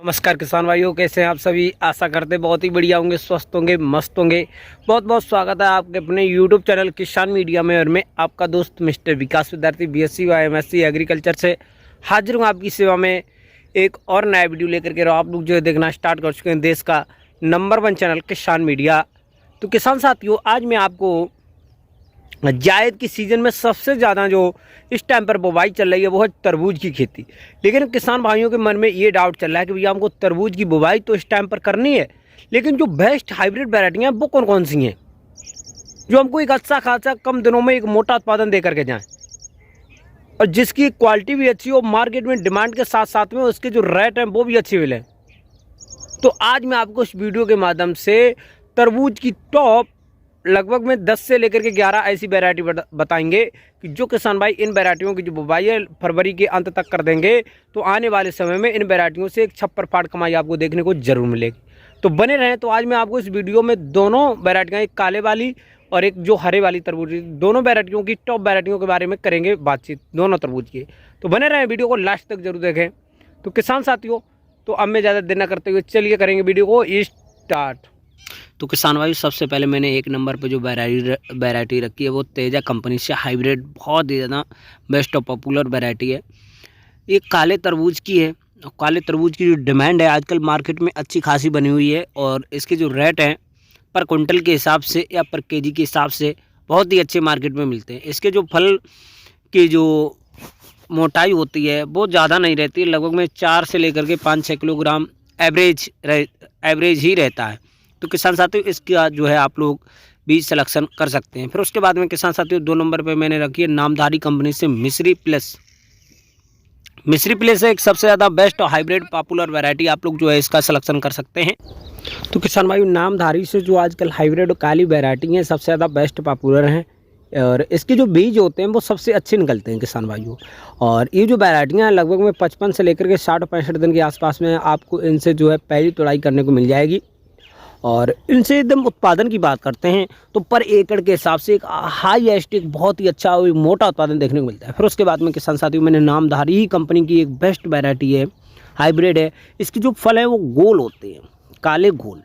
नमस्कार किसान भाइयों, कैसे हैं आप सभी। आशा करते बहुत ही बढ़िया होंगे, स्वस्थ होंगे, मस्त होंगे। बहुत बहुत स्वागत है आपके अपने यूट्यूब चैनल किसान मीडिया में। और मैं आपका दोस्त मिस्टर विकास विद्यार्थी बीएससी व एमएससी एग्रीकल्चर से हाजिर हूँ आपकी सेवा में एक और नया वीडियो लेकर के। आप लोग जो है देखना स्टार्ट कर चुके हैं देश का नंबर 1 चैनल किसान मीडिया। तो किसान साथियों, आज मैं आपको जायद की सीज़न में सबसे ज़्यादा जो इस टाइम पर बुवाई चल रही है वो है तरबूज की खेती। लेकिन किसान भाइयों के मन में ये डाउट चल रहा है कि भैया हमको तरबूज की बुवाई तो इस टाइम पर करनी है, लेकिन जो बेस्ट हाइब्रिड वैरायटियाँ हैं वो कौन कौन सी हैं जो हमको एक अच्छा खासा कम दिनों में एक मोटा उत्पादन दे करके जाएँ और जिसकी क्वालिटी भी अच्छी हो, मार्केट में डिमांड के साथ साथ में उसके जो रेट हैं वो भी अच्छे मिले। तो आज मैं आपको इस वीडियो के माध्यम से तरबूज की टॉप लगभग में 10 से लेकर के 11 ऐसी वैरायटी बताएंगे कि जो किसान भाई इन वैरायटियों की जो बुवाई है फरवरी के अंत तक कर देंगे तो आने वाले समय में इन वैरायटियों से एक छप्पर फाड़ कमाई आपको देखने को जरूर मिलेगी। तो बने रहें। तो आज मैं आपको इस वीडियो में दोनों वैरायटियाँ, एक काले वाली और एक जो हरे वाली तरबूज, दोनों वैरायटियों की टॉप वैरायटियों के बारे में करेंगे बातचीत, दोनों तरबूज की। तो बने रहें, वीडियो को लास्ट तक जरूर देखें। तो किसान साथियों, तो अब मैं ज़्यादा देर न करते हुए चलिए करेंगे वीडियो को स्टार्ट। तो किसान भाई, सबसे पहले मैंने एक नंबर पे जो वैरायटी रखी है वो तेजा कंपनी से हाइब्रिड, बहुत ही ज़्यादा बेस्ट और पॉपुलर वैरायटी है। ये काले तरबूज की है और काले तरबूज की जो डिमांड है आजकल मार्केट में अच्छी खासी बनी हुई है और इसके जो रेट हैं पर कुंटल के हिसाब से या पर केजी के हिसाब से बहुत ही अच्छे मार्केट में मिलते हैं। इसके जो फल की जो मोटाई होती है वो ज़्यादा नहीं रहती है, लगभग में 4 से लेकर के 5-6 किलोग्राम एवरेज ही रहता है। तो किसान साथियों, इसका जो है आप लोग बीज सिलेक्शन कर सकते हैं। फिर उसके बाद में किसान साथियों 2 नंबर पे मैंने रखी है नामधारी कंपनी से मिस्री प्लस। मिस्री प्लस है एक सबसे ज़्यादा बेस्ट और हाइब्रिड पॉपुलर वैरायटी, आप लोग जो है इसका सिलेक्शन कर सकते हैं। तो किसान भाई, नामधारी से जो आजकल हाइब्रिड और काली वैरायटी हैं सबसे ज़्यादा बेस्ट पॉपुलर हैं और इसके जो बीज होते हैं वो सबसे अच्छे निकलते हैं किसान भाइयों। और ये जो वैरायटियाँ हैं लगभग में 55 से लेकर के 60-65 दिन के आसपास में आपको इनसे जो है पहली तुड़ाई करने को मिल जाएगी। और इनसे एकदम उत्पादन की बात करते हैं तो पर एकड़ के हिसाब से एक हाईएस्ट एक बहुत ही अच्छा और मोटा उत्पादन देखने को मिलता है। फिर उसके बाद में किसान साथियों मैंने नामधारी ही कंपनी की एक बेस्ट वैरायटी है, हाइब्रिड है। इसके जो फल हैं वो गोल होते हैं, काले गोल।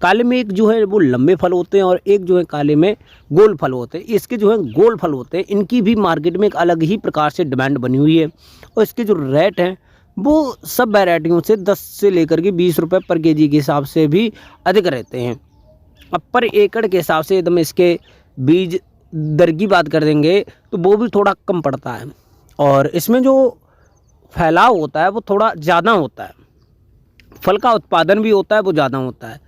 काले में एक जो है वो लंबे फल होते हैं और एक जो है काले में गोल फल होते हैं। इसके जो है गोल फल होते हैं, इनकी भी मार्केट में एक अलग ही प्रकार से डिमांड बनी हुई है और इसके जो रेट हैं वो सब वैरायटियों से 10 से लेकर के 20 रुपये पर केजी के हिसाब से भी अधिक रहते हैं। अब पर एकड़ के हिसाब से एकदम इसके बीज दर की बात कर देंगे तो वो भी थोड़ा कम पड़ता है और इसमें जो फैलाव होता है वो थोड़ा ज़्यादा होता है, फल का उत्पादन भी होता है वो ज़्यादा होता है।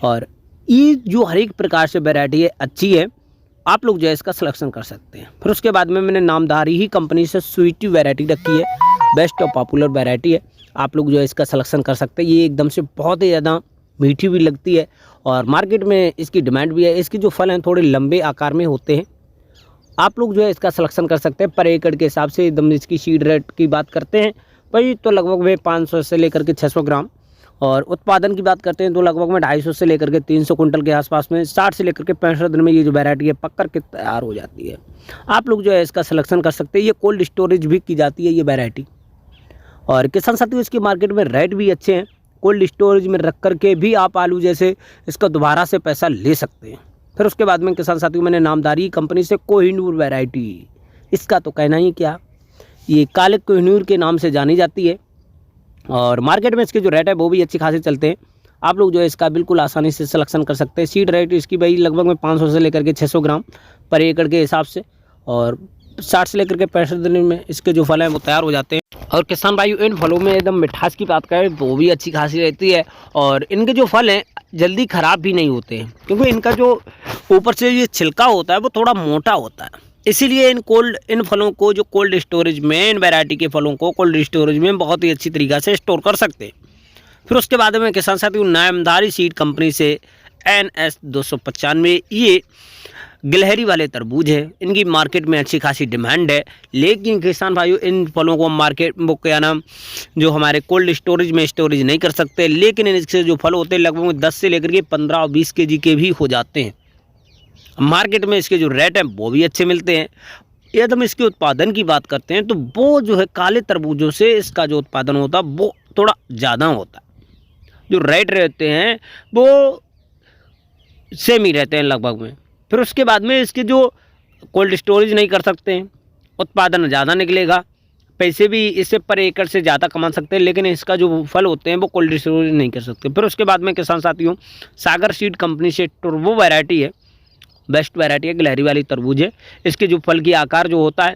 और ये जो हर एक प्रकार से वैरायटी है अच्छी है, आप लोग जो है इसका सिलेक्शन कर सकते हैं। फिर उसके बाद में मैंने नामधारी ही कंपनी से स्वीटी वैरायटी रखी है, बेस्ट और पॉपुलर वैरायटी है, आप लोग जो है इसका सिलेक्शन कर सकते हैं। ये एकदम से बहुत ही ज़्यादा मीठी भी लगती है और मार्केट में इसकी डिमांड भी है। इसके जो फल हैं थोड़े लंबे आकार में होते हैं, आप लोग जो है इसका सिलेक्शन कर सकते हैं। पर एकड़ के हिसाब से एकदम इसकी सीड रेट की बात करते हैं भाई तो लगभग में 500 से लेकर के 600 ग्राम और उत्पादन की बात करते हैं तो लगभग में 250 से लेकर के 300 कुंटल के आसपास में 60 से लेकर के 65 दिन में ये जो वैरायटी है पक कर के तैयार हो जाती है। आप लोग जो है इसका सिलेक्शन कर सकते हैं। ये कोल्ड स्टोरेज भी की जाती है ये वैरायटी और किसान साथियों इसकी मार्केट में रेट भी अच्छे हैं। कोल्ड स्टोरेज में रख कर के भी आप आलू जैसे इसका दोबारा से पैसा ले सकते हैं। फिर उसके बाद में किसान साथियों मैंने नामधारी कंपनी से कोहिनूर वैरायटी, इसका तो कहना ही क्या, ये काले कोहिनूर के नाम से जानी जाती है और मार्केट में इसके जो रेट है वो भी अच्छी खासे चलते हैं। आप लोग जो है इसका बिल्कुल आसानी से सिलेक्शन कर सकते हैं। सीड रेट इसकी भाई लगभग में 500 से लेकर के 600 ग्राम पर एकड़ के हिसाब से और 60 से लेकर के 65 दिन में इसके जो फल हैं वो तैयार हो जाते हैं। और किसान भाई, इन फलों में एकदम मिठास की बात करें वो भी अच्छी खासी रहती है और इनके जो फल हैं जल्दी ख़राब भी नहीं होते हैं क्योंकि इनका जो ऊपर से ये छिलका होता है वो थोड़ा मोटा होता है। इसीलिए इन फलों को जो कोल्ड स्टोरेज में, इन वैरायटी के फलों को कोल्ड स्टोरेज में बहुत ही अच्छी तरीक़ा से स्टोर कर सकते हैं। फिर उसके बाद में किसान साथियों नामधारी सीड कंपनी से NS 295, ये गिलहरी वाले तरबूज है। इनकी मार्केट में अच्छी खासी डिमांड है, लेकिन किसान भाइयों इन फलों को मार्केट वो क्या नाम जो हमारे कोल्ड स्टोरेज में स्टोरेज नहीं कर सकते, लेकिन इसके जो फल होते हैं लगभग 10 से लेकर के 15 और 20 केजी के भी हो जाते हैं। मार्केट में इसके जो रेट हैं वो भी अच्छे मिलते हैं। यदि हम इसके उत्पादन की बात करते हैं तो वो जो है काले तरबूजों से इसका जो उत्पादन होता है वो थोड़ा ज़्यादा होता है। जो रेट रहते हैं वो सेम ही रहते हैं लगभग में। फिर उसके बाद में इसके जो कोल्ड स्टोरेज नहीं कर सकते हैं, उत्पादन ज़्यादा निकलेगा, पैसे भी इससे पर एकड़ से ज़्यादा कमा सकते हैं, लेकिन इसका जो फल होते हैं वो कोल्ड स्टोरेज नहीं कर सकते। फिर उसके बाद में किसान साथियों सागर सीड कंपनी से टर्बो वैरायटी है, बेस्ट वैरायटी है, गिलहरी वाली तरबूज है। इसके जो फल की आकार जो होता है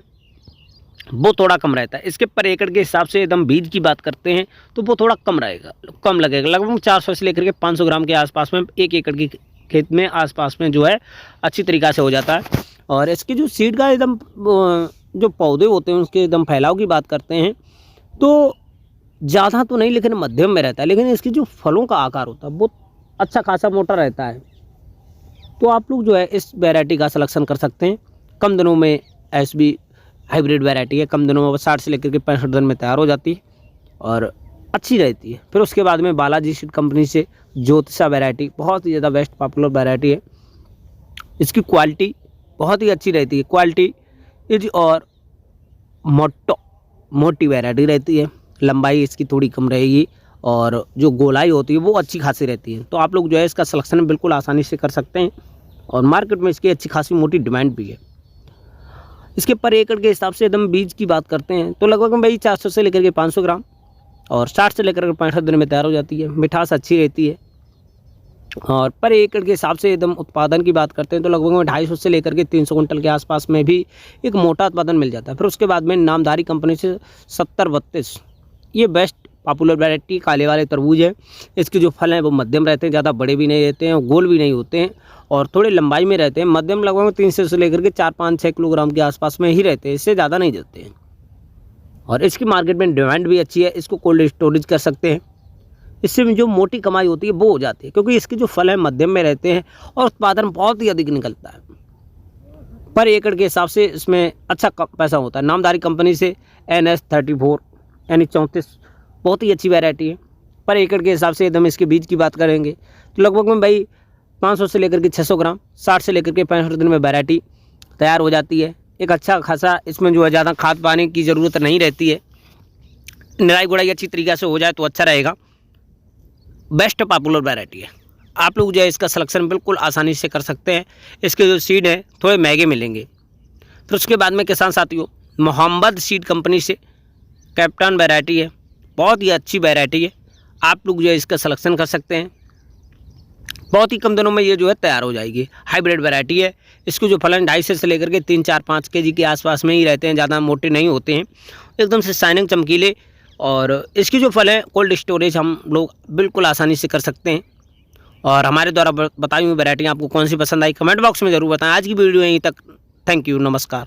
वो थोड़ा कम रहता है। इसके पर एकड़ के हिसाब से एकदम बीज की बात करते हैं तो वो थोड़ा कम रहेगा, कम लगेगा, लगभग 400 से लेकर के 500 ग्राम के आसपास में 1 एकड़ की खेत में आसपास में जो है अच्छी तरीक़ा से हो जाता है। और इसके जो सीड का एकदम जो पौधे होते हैं उसके एकदम फैलाव की बात करते हैं तो ज़्यादा तो नहीं लेकिन मध्यम में रहता है, लेकिन इसकी जो फलों का आकार होता है वो अच्छा खासा मोटा रहता है। तो आप लोग जो है इस वैरायटी का सिलेक्शन कर सकते हैं। कम दिनों में SB हाइब्रिड वैरायटी है, कम दिनों में 60 से लेकर के 65 दिन में तैयार हो जाती है और अच्छी रहती है। फिर उसके बाद में बालाजी सीड कंपनी से ज्योतिषा वैरायटी बहुत ही ज़्यादा बेस्ट पॉपुलर वैरायटी है। इसकी क्वालिटी बहुत ही अच्छी रहती है, क्वालिटी इज और मोटी वैरायटी रहती है, लंबाई इसकी थोड़ी कम रहेगी और जो गोलाई होती है वो अच्छी खासी रहती है। तो आप लोग जो है इसका सिलेक्शन बिल्कुल आसानी से कर सकते हैं और मार्केट में इसकी अच्छी खासी मोटी डिमांड भी है। इसके पर एकड़ के हिसाब से एकदम बीज की बात करते हैं तो लगभग भाई 400 से लेकर के 500 ग्राम और 60 से लेकर के 65 दिन में तैयार हो जाती है। मिठास अच्छी रहती है और पर एकड़ के हिसाब से एकदम उत्पादन की बात करते हैं तो लगभग में 250 से लेकर के 300 कुंटल के आसपास में भी एक मोटा उत्पादन मिल जाता है। फिर उसके बाद में नामधारी कंपनी से 7032 ये बेस्ट पॉपुलर वैरायटी काले वाले तरबूज है। इसके जो फल हैं वो मध्यम रहते हैं, ज़्यादा बड़े भी नहीं रहते हैं, गोल भी नहीं होते हैं और थोड़े लंबाई में रहते हैं, मध्यम लगभग 300 से लेकर के 4-5-6 किलोग्राम के आसपास में ही रहते हैं, इससे ज़्यादा नहीं देते हैं। और इसकी मार्केट में डिमांड भी अच्छी है, इसको कोल्ड स्टोरेज कर सकते हैं, इससे जो मोटी कमाई होती है वो हो जाती है क्योंकि इसके जो फल हैं मध्यम में रहते हैं और उत्पादन बहुत ही अधिक निकलता है। पर एकड़ के हिसाब से इसमें अच्छा पैसा होता है। नामधारी कंपनी से NS 34 यानी 34 बहुत ही अच्छी वैरायटी है। पर एकड़ के हिसाब से एकदम इसके बीज की बात करेंगे तो लगभग में भाई 500 से लेकर के 600 ग्राम 60 से लेकर के 65 दिन में वैरायटी तैयार हो जाती है। एक अच्छा खासा इसमें जो है ज़्यादा खाद पानी की ज़रूरत नहीं रहती है, निराई गुड़ाई अच्छी तरीक़े से हो जाए तो अच्छा रहेगा। बेस्ट पॉपुलर वैरायटी है, आप लोग जो है इसका सिलेक्शन बिल्कुल आसानी से कर सकते हैं। इसके जो सीड हैं थोड़े महंगे मिलेंगे। फिर उसके बाद में किसान साथियों मोहम्मद सीड कंपनी से कैप्टन वैरायटी है, बहुत ही अच्छी वैरायटी है, आप लोग जो है इसका सिलेक्शन कर सकते हैं। बहुत ही कम दिनों में ये जो है तैयार हो जाएगी। हाइब्रिड वैरायटी है, इसको जो फलन 250 से लेकर के 3-4-5 kg के आसपास में ही रहते हैं, ज़्यादा मोटे नहीं होते हैं, एकदम से शाइनिंग चमकीले। और इसकी जो फल है कोल्ड स्टोरेज हम लोग बिल्कुल आसानी से कर सकते हैं। और हमारे द्वारा बताई हुई वैरायटी आपको कौन सी पसंद आई कमेंट बॉक्स में ज़रूर बताएं। आज की वीडियो यहीं तक, थैंक यू, नमस्कार।